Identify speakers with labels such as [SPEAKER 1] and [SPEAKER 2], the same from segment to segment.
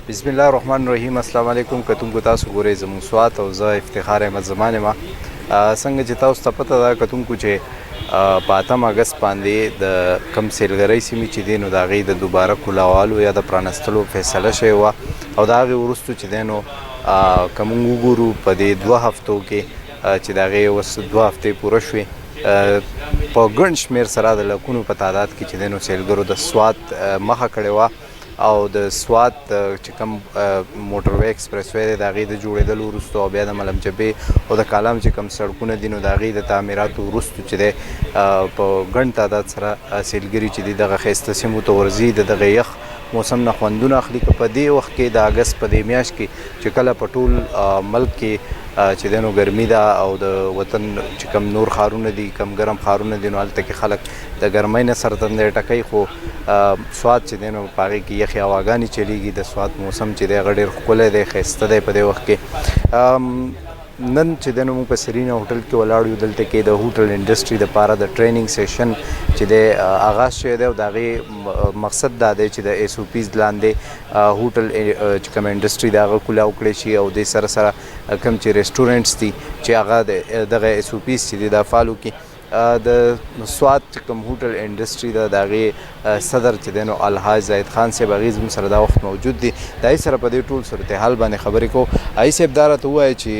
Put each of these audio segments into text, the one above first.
[SPEAKER 1] بسم الله الرحمن الرحیم. السلام علیکم. کتونکو تاسو ګورئ زموږ سوات او زه افتخار احمد زمان یم. څنګه چې تاسو ته پته ده کتونکو چې په 8 اګست باندې د کم سیلګرۍ سیمې چې دی نو د هغې د دوباره کلاوالو یا د پرانستلو فیصله شوې وه او د هغې وروستو چې دی نو که موږ وګورو په دې 2 هفتو کې چې د هغې اوس 2 هفتې پوره شوې په ګڼ شمېر سره د لکونو په تعداد کې چې دی نو سیلګرو د سوات مخه کړې وه او د سوات چې کوم موټر وی ایکسپریس وی دی د هغې د جوړېدلو وروستو او بیا د ملم جبې او د کالام چې کوم سړکونه دي نو د هغې د تعمیراتو وروستو چې دی په ګڼ تعداد سره سیلګري چې دي دغه ښایسته سیمو ته ورځي د دغه یخ موسم نه خوندونه اخلي که په دې وخت کې د اګست په دې میاشت کې چې کله په ټول ملک کې چې دی نو ګرمي ده او د وطن چې کم نور ښارونه دي کم ګرم ښارونه دي نو هلته کې خلک د ګرمۍ نه سر تندی ټکوي خو سوات چې دی نو په هغې کې یخې هواګانې چلیږي د سوات موسم چې دی هغه ډېر ښکلی دی ښایسته دی په دې وخت کې نن چې دی نو موږ په سرینا هوټل کې ولاړ یو دلته کې د هوټل انډسټري دپاره د ټریننګ سیشن چې دی آغاز شوی دی او د هغې مقصد دا دی چې د ایس او پیز لاندې هوټل چې کوم انډسټري د هغه کولاو کړی شي او دې سره سره کوم چې ریسټورنټس دي چې هغه دغه ایس او پیز چې دی دا فالو کړي د سوات کوم هوټل انډسټري ده د هغې صدر چې دی نو الحاج زاهد خان صاحب هغې زموږ سره دا وخت موجود دي د هغې سره په دې ټول صورتحال باندې خبرې کوو. هغې صاحب دا راته ووایه چې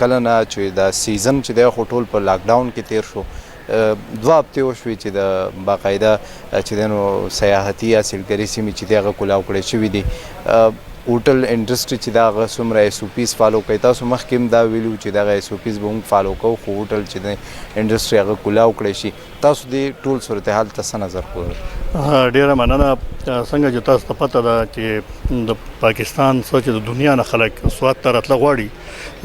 [SPEAKER 1] کله نه چې دا سیزن چې دی خو ټول په لاکډاون کې تیر شو 2 هفتې وشوې چې د باقاعده چې دی نو سیاحتي یا سیلګري سیمې چې دی هغه کلاو کړی شوي دي هوټل انډسټري چې دا هغه څومره ایس او پیز فالو کوي تاسو مخکې هم دا ویلو چې دغه ایس او پیز به موږ فالو کوو خو هوټل چې دی انډسټري هغه کلاو کړی شي تاسو دې ټول صورتحال ته څه نظر کوئ؟
[SPEAKER 2] ډېره مننه. څنګه چې تاسو ته پته ده چې د پاکستان څخه چې د دنیا نه خلک سوات ته راتله غواړي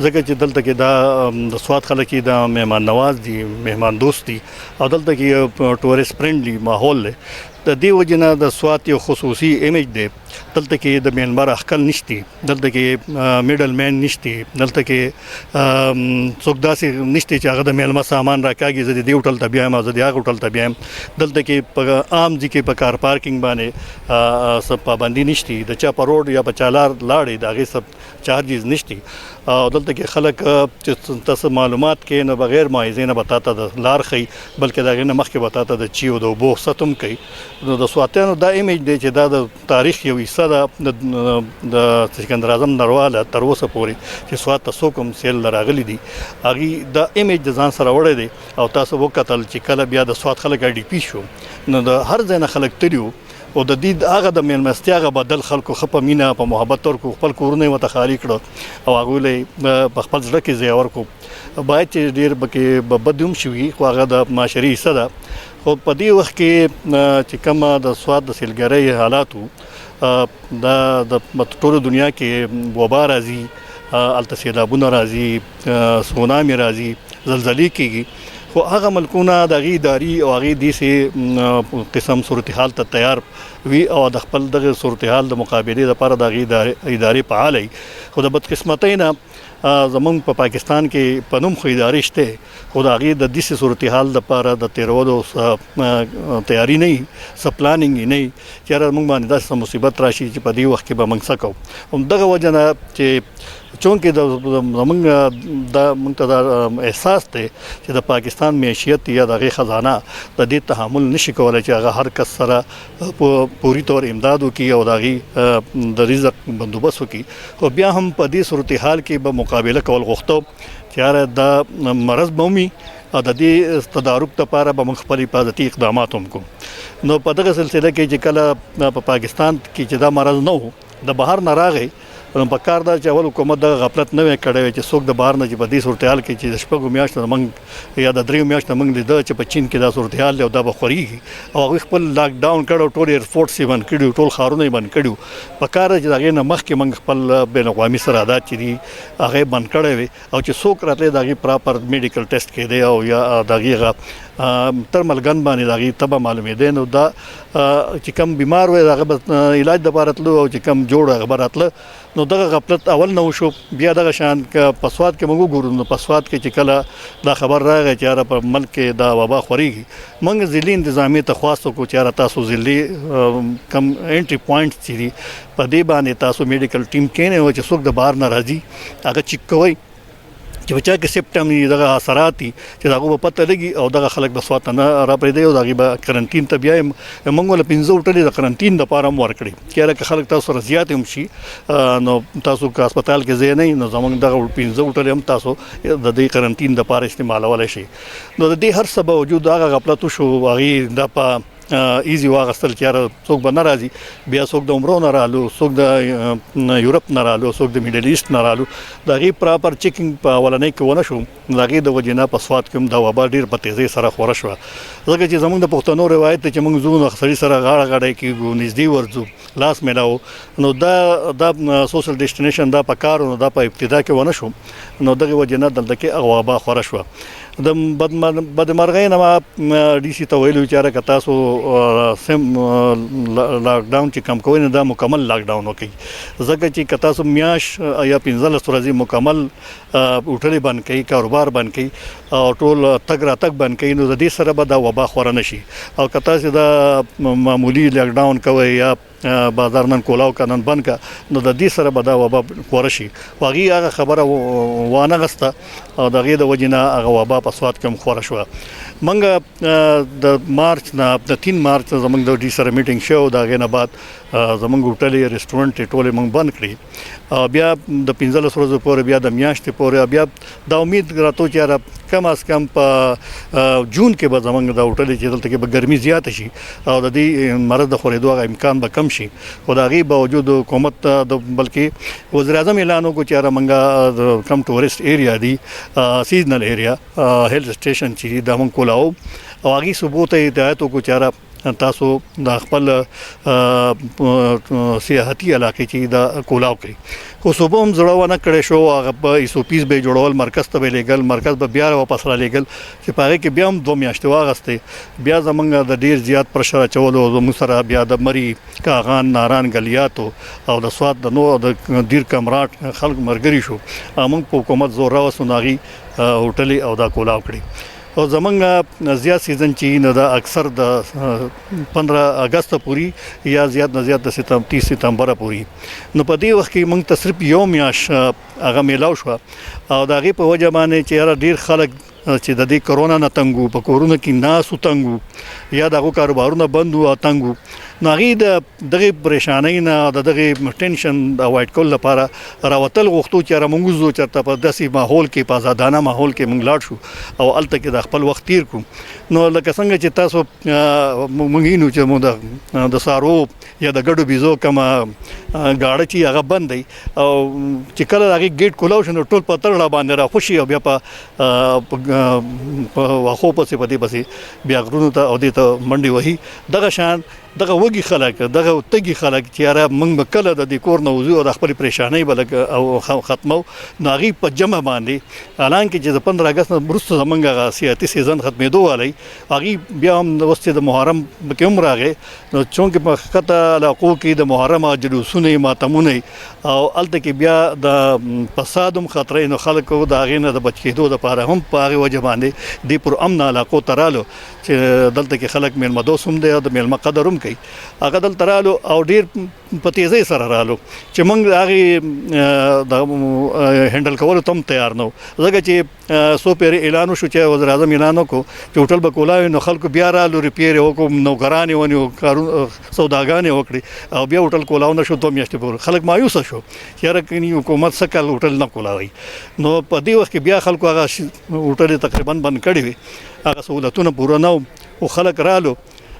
[SPEAKER 2] ځکه چې دلته کې دا د سوات خلک یې د مهمان نواز دي مهمان دوست دي او دلته کې ټورست فرینډلی ماحول دی د دې وجې نه د سوات یو خصوصي ایمیج دی دلته کې د میانمار اخکل نشتی دلته کې میډل مین نشتی دلته کې څوک داسې نشتی چې هغه د میلمه سامان راکاږي زه د دې هوټل ته بیایم او زه د هغه هوټل ته بیایم دلته کې په عام ځای کې په کار پارکینګ باندې څه پابندي نشتی د چا په روډ یا په چالار لاړې د هغې څه چارجز نشتی او دلته کې خلک چې تاسو معلومات کې نه بغیر معایزې نه به تا ته د لار ښیي بلکې د هغې نه مخکې به تا ته د چي او د اوبو ست هم کوي نو د سواتیانو دا ایمیج دی چې دا د تاریخ یو حصه ده د سکندر اعظم نرواله تر اوسه پورې چې سوات ته څوک هم سیل راغلي دي هغې دا ایمیج د ځان سره وړی دی او تاسو وکتل چې کله بیا د سوات خلک آی ډي پي شو نو د هر ځای نه خلک تلي او د دې هغه د میلمستیا هغه بدل خلکو ښه په مینه په محبت ورکړو خپل کورونه یې ورته خالي کړه او هغوی له په خپل زړه کې ځای ورکړو باید چې ډېر پکې بد هم شوي خو هغه د معاشري حصه ده خو په دې وخت کې چې کومه د سوات د سیلګرۍ حالاتو دا د ټولو دنیا کې وبا راځي هلته سیلابونه راځي سونامي راځي زلزلې کېږي خو هغه ملکونه د هغې اداري او هغې داسې قسم صورتحال ته تیار وي او د خپل دغه صورتحال د مقابلې لپاره د هغې ادارې فعاله وي خو د بدقسمتۍ نه زمونږ په پاکستان کې په نوم خو ادارې شته خو د هغې د داسې صورتحال لپاره د تېرولو تیاري نه وي څه پلانینګ یې نه وي چې یاره موږ باندې داسې څه مصیبت راشي چې په دې وخت کې به موږ څه کوو همدغه وجه نه چې چونکې زمونږ دا موږ ته دا احساس دی چې د پاکستان معیشت یا د هغې خزانه د دې تحمل نشي کولی چې هغه هر کس سره په پوري طور امداد وکړي او د هغې د رزق بندوبست وکړي خو بیا هم په دې صورتحال کې به مقابله کول غوښته چې یاره دا مرض به ومي او د دې تدارک لپاره به موږ خپل حفاظتي اقدامات هم کوو نو په دغه سلسله کې چې کله په پاکستان کې چې دا مرض نه و د بهر نه راغی نو په کار دا چې اول حکومت دغه غفلت نه وی کړی چې څوک د بهر نه چې په دې صورتحال کې چې د 6 میاشتو نه موږ یا د 3 میاشتو نه موږ لیده چې په چین کې دا صورتحال دی او دا به خورېږي او هغوی خپل لاکډاون کړی ټول ایرپورټس یې بند کړي ټول ښارونه یې بند کړي په کار چې د هغې نه مخکې موږ خپل بین الاقوامي سرحدات چې دي هغه بند کړی وي او چې څوک راتلی د هغې پراپر میډیکل ټیسټ کېدی او یا د هغې هغه ترمل ګن باندې د هغې تبه معلومېدی. نو دا چې کم بیمار وی د هغه به علاج دپاره تلو او چې کم جوړ هغه به راتله. نو دغه غفلت اول نه وشو. بیا دغه شان که په سوات کې موږ وګورو نو په سوات کې چې کله دا خبر راغی چې یاره په ملک کې دا وبا خورېږي، موږ ضلعي انتظامیې ته خواست وکړو چې یاره تاسو ضلعي کم انټري پوینټس چې دي په دې باندې تاسو میډیکل ټیم کینئ او چې څوک د بهر نه راځي هغه چیک کوئ چې بچا کې سپټم دغه اثرات دي چې د هغو به پته لګي او دغه خلک به سوات نه راپرېږدي او د هغې به کرنټین ته بیایي. موږ له 15 هوټلې د کرنټین دپاره هم ورکړي چې یاره که خلک تاسو سره زیات هم شي نو تاسو که هسپتال کې ځای نه وي نو زموږ دغه 15 هوټلې هم تاسو د دې کرنټین دپاره استعمالولی شي. نو د دې هر څه باوجود هغه غفلت وشو. هغې دا په ایزي واغستل چې یاره څوک به نه راځي. بیا څوک د عمرو نه رالو، څوک د یورپ نه رالو، څوک د میډل ایسټ نه رالو. د هغې پراپر چیکینګ په اولنۍ کې ونه شو. د هغې د وجې نه په سوات کې هم دا وبا ډېر په تیزۍ سره خوره شوه. ځکه چې زموږ د پښتنو روایت دی چې موږ ځو نو سړي سره غاړه غاړه کېږو، نږدې ورځو، لاس میلاو. نو دا سوشل ډیسټینیشن دا په کار نو دا په ابتدا کې ونه شو. نو دغې وجې نه دلته کې هغه وبا خوره شوه. د بدمرغۍ نه ما ډي سي ته ویلو چې یاره که تاسو لاکډاون چې کم کوئ نو دا مکمل لاکډاون وکړئ. ځکه چې که تاسو میاشت یا 15 ورځې مکمل هوټلې بند کړئ، کاروبار بند کړئ او ټول تګ راتګ بند کړئ نو د دې سره به دا وبا خوره نه شي. او که تاسو دا معمولي لاکډاون کوئ یا بازار نن کولاو که نن بند که نو د دې سره به دا وبا خوره شي. خو هغې هغه خبره وانه غسته او د هغې د وجې نه هغه وبا په سوات کې هم خوره شوه. موږ د مارچ نه د 3 مارچ زموږ د ډي سره میټینګ شو. د هغې نه بعد زموږ هوټلې رسټورنټ ټولې موږ بند کړي. بیا د 15 ورځو پورې بیا د میاشتې پورې بیا دا امید راتو چې یاره کم از کم په جون کې به زموږ د هوټلې چې دلته کې به ګرمي زیاته شي او د دې مرض د خورېدو هغه امکان به کم شي. خو د هغې باوجود حکومت بلکې وزیر اعظم اعلان وکړو چې یاره موږ کم ټورسټ ایریا دي، سیزنل ایریا، هیل سټیشن چې دي دا موږ کولاو او هغې صوبو ته هدایت وکړو چې یاره تاسو د خپل سیاحتي علاقې چې دا کولاو کوي. خو صوبه هم زړه ونه کړی شو. هغه په ایسوپیز به یې جوړول، مرکز ته به یې لېږل، مرکز به بیا واپس را لېږل چې په هغې کې بیا هم 2 میاشتې واغستې. بیا زموږ د ډېر زیات پرشر اچولو زموږ سره بیا د مري، کاغان، ناران، ګلیاتو او د سوات د د دیر کمراټ خلک مرګري شو. موږ په حکومت زور راوستو نو هغې هوټلې او دا کولاو کړي. او زمونږ زیات سیزن چې نه دا اکثر د 15 اگست پورې یا زیات نه زیات د 30 ستمبر پورې. نو په دې وخت کې موږ ته صرف یو میاشت هغه میلاو شوه او د هغې په وجه باندې چې یاره ډېر خلک چې د دې کرونا نه تنګ وو، په کورونو کې ناست وو، تنګ وو یا د هغو کاروبارونه بند وو او تنګ وو. نو هغې د دغې پریشانۍ نه د دغې ټینشن د اوایډ کولو لپاره راوتل غوښتو چې یاره موږ وځو چېرته په داسې ماحول کې، په ازادانه ماحول کې موږ لاړ شو او هلته کې د خپل وخت تیر کړو. نو لکه څنګه چې تاسو موږ وینو چې موږ د سارو یا د ګډو بیزو کومه ګاډه چې هغه بند دی او چې کله د هغې ګیټ کولاو شو نو ټول په تړله باندې راخوشي او بیا په واښو پسې په دې پسې بیا غرونو ته او دې ته منډې وهي. دغه شان دغه وږي خلک، دغه تږي خلک چې یاره موږ به کله د دې کور نه وځو او د خپلې پریشانۍ به لږ او ختمو نو هغې په جمع باندې حالانکې چې د 15 اګست نه وروسته زموږ هغه سیاحتي سیزن ختمېدو والی هغې بیا هم اوس چې د محرم پکې هم راغی نو چونکې په ښکته علاقو کې د محرم جلوسونه ماتمونه او هلته کې بیا د فساد هم خطرې نو خلکو د هغې نه د بچ کېدو دپاره هم په هغې وجه باندې دې پر امن علاقو ته رالو چې دلته کې خلک میلمه دوست هم دی او د میلمه قدر هم کوي. هغه دلته رالو او ډېر په تیزۍ سره رالو چې موږ د هغې د هینډل کولو ته هم تیار نه وو. ځکه چې څو پیرې اعلان وشو چې وزیر اعظم اعلان وکړو چې هوټل به کولاوي نو خلکو بیا رالو ریپیر یې وکړو، نوکران یې ونیو، سوداګانې یې وکړې او بیا هوټل کولاو نه شو 2 میاشتې پورې. خلک مایوسه شو چې یاره کني حکومت څه کال هوټل نه کولاوي. نو په دې وخت کې بیا خلکو هغه هوټل تقریبا بند کړي وي، هغه سهولتونه پوره نه وو خو خلک رالو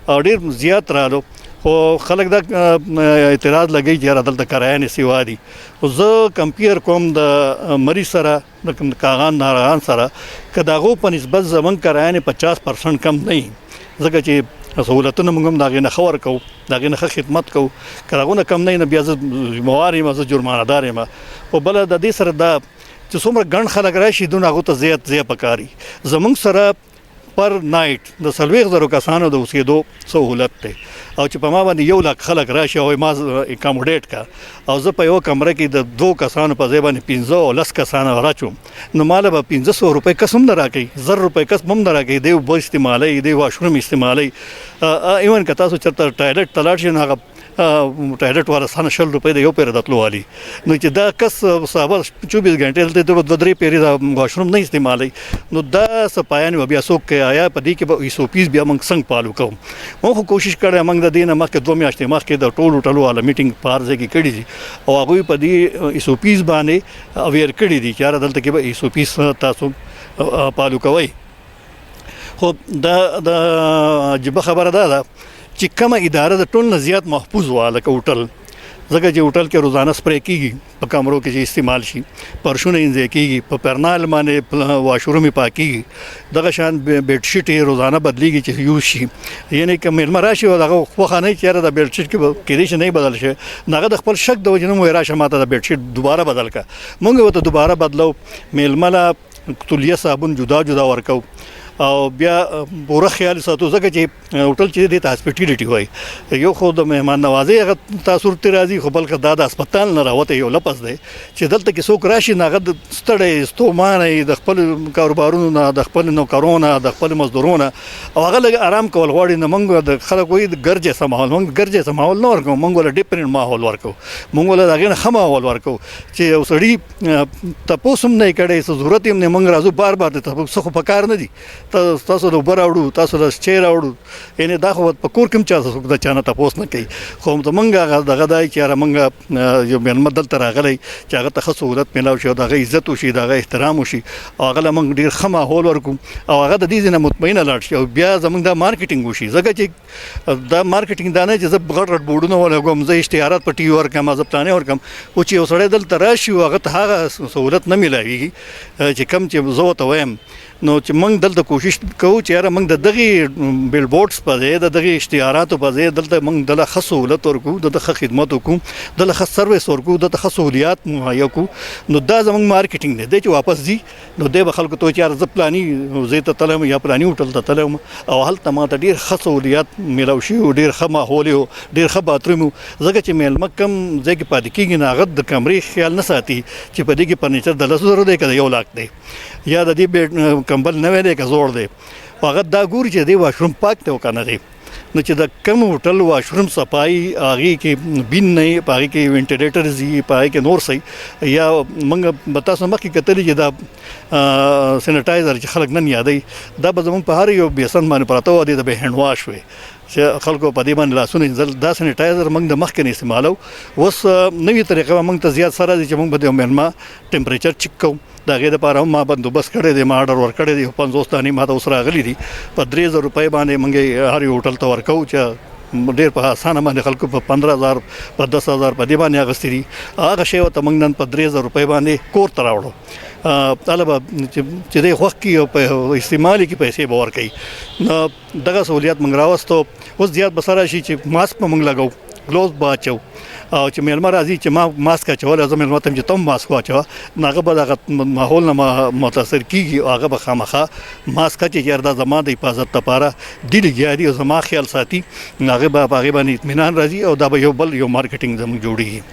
[SPEAKER 2] او ډېر زیات رالو. خو خلک دا اعتراض لګوي چې یاره دلته کرایانې سیوا دي. خو زه کمپیر کوم د مریض سره د کاغان ناروغان سره که د هغو په نسبت زموږ کرایانې 50% کم نه وي ځکه چې سهولتونه موږ هم د هغې نه ښه ورکوو، د هغې نه ښه خدمت کوو. که د هغو نه کم نه وي نو بیا زه ذمهوار یم، زه جرمانه دار یم. خو بله د دې سره دا چې څومره ګڼ خلک راشي دونه هغو ته زیات ځای پکار وي. زموږ سره پر نایټ د 40,000 کسانو د اوسېدو سهولت دی او چې په ما باندې 1 لک خلک راشي او ما اکاموډیټ کا او زه په یو کمره کې د 2 کسانو په ځای باندې 15 او 10 کسان راچوم نو مال به 1500 روپۍ کس هم نه راکوي 1000 روپۍ کس هم نه راکوي دی اوبه استعمالوي دی واشروم استعمالوي ایون که تاسو چېرته ټایلټ ته لاړ شئ نو هغه ټایلټ والا ستانه 100 روپۍ د یو پیره د تلو والي نو چې دا کس صحابه 24 غنټې دلته د 2-3 پیرې د واشروم نه استعمالوي نو دا صفایان بیا څوک کوي آیا په دې کې به ایسوپیز بیا موږ څنګه پالو کوو موږ خو کوشش کړی موږ د دې نه مخکې 2 میاشتې مخکې د ټولو والا میټینګ په هر ځای کې کړي دي او هغوی په دې ایسوپیز باندې اویر کړي دي چې یاره دلته کې به ایسوپیز تاسو پالو کوئ خو دا د عجیبه خبره ده چې کومه اداره د ټول نه زیات محفوظ وه لکه هوټل ځکه چې هوټل کې روزانه سپری کېږي په کمرو کې چې استعمال شي پرشونه انځای کېږي په پرنال باندې واشروم یې پاکېږي دغه شان بیډ شیټ یې روزانه بدلېږي چې یوز شي یعنی که میلمه راشي او دغه خوښه نه وي چې یاره د بیډ شیټ کې به کېدای شي نه بدل شي نو هغه د خپل شک د وجې نه مو راشه ماته د بیډ شیټ دوباره بدل کړه موږ ورته دوباره بدلو میلمه له تولیه صابون جدا جدا ورکو او بیا پوره خیال ساتو ځکه چې هوټل چې دی ته هاسپټیلیټي وایي یو خو د مهمان نوازۍ هغه تاثر ته راځي خو بلکې دا د هسپتال نه راوته یو لفظ دی چې دلته کې څوک راشي نو هغه ستړی ستومانه د خپل کاروبارونو نه د خپل نوکرونو نه د خپل مزدورونو او هغه لږ آرام کول غواړي نو موږ د خلک وایي د ګرجې ماحول موږ ګرجې ماحول نه ورکوو موږ له ډیفرنټ ماحول ورکوو موږ له هغې نه ښه ماحول ورکوو چې یو سړي تپوس هم نه یې کړی څه ضرورت یې هم نه موږ راځو بار د څه خو په کار نه دي تاسو د اوبه راوړو تاسو د چای راوړو یعنې دا خو په کور کې هم چا څوک د چا نه تپوس نه کوي خو زموږ هغه دغه دی چې یاره موږ یو میلمه دلته راغلی چې هغه ته ښه سهولت میلاو شي او د هغه عزت وشي د هغه احترام وشي او هغه له موږ ډېر ښه ماحول ورکړو او هغه د دې ځای نه مطمئنه لاړ شي او بیا زموږ دا مارکیټینګ وشي ځکه چې دا مارکیټینګ دا نه چې زه غټ غټ بورډونه ولګوم زه اشتهارات په ټي وي ورکړم زه پلانې ورکړم خو چې یو سړی دلته راشي هغه ته هغه سهولت نه میلاویږي چې کوم چې زه ورته وایم نو چې موږ دلته کوشش کوو چې یاره موږ د دغې بیل بورډس په ځای د دغې اشتهاراتو په ځای دلته موږ دله ښه سهولت ورکړو دلته ښه خدمت وکړو دله ښه سروس ورکړو دلته ښه سهولیات مهیا کړو نو دا زموږ مارکیټینګ دی چې واپس ځي نو دی به خلکو ته وایي چې یاره زه پلاني ځای ته تللی یا پلاني هوټل ته تللی وم او هلته ما ته ډېر ښه سهولیات میلاو شوي وو ډېر ښه ماحول و ډېر ښه باتروم و ځکه چې میلمه کوم ځای کې پاتې کېږي نو هغه د کمرې خیال نه ساتي چې په دې کې فرنیچر د 10,000 دی که د 1 لاک دی یا د دې کمبل نوی دی که زوړ دی هغه دا ګوري چې دی واشروم پاک دی او که نه دی نو چې د کم هوټل واشروم صفایي هغې کې بین نه وي په هغې کې وینټیلیټرز وي په هغې کې نور څه یا موږ به تاسو مخکې کتلي چې دا سینیټایزر چې خلک نن یادوي دا به زموږ په هر یو بیسن باندې پراته وو د به هینډ واش وي چې خلکو په دې باندې لاسونه وینځل دا سینیټایزر موږ د مخکې نه استعمالو اوس نوې طریقه به موږ ته زیات سره دي چې موږ به د میلمه ټمپریچر چیک کوو د هغې دپاره هم ما بندوبست کړی دی ما آرډر ورکړی دی 50 دانې ما ته اوس راغلي دي په 3,000 روپۍ باندې موږ هر یو هوټل ته ورکوو چې ډېر په اسانه باندې خلکو په 15,000 په 10,000 په دې باندې اخیستي دي هغه شی ورته موږ نن په 3,000 روپۍ باندې کور ته راوړو طالبه چې دی خوښ کړي او په استعمال کې پیسې به ورکوي نو دغه سهولیت موږ راوستو اوس زیات به سره شي چې ماسک به موږ لګو ګلوز به اچو او چې میلمه راځي چې ما ماسک اچولی زه میلمه ته یم چې ته هم ماسک واچوه نو هغه به دغه ماحول نه متاثر کېږي او هغه به خامخا ماسک اچي چې دا زما د حفاظت لپاره دي لګیا دي او زما خیال ساتي نو هغې به په هغې باندې اطمینان راځي او دا به یو بل یو مارکیټینګ زموږ جوړېږي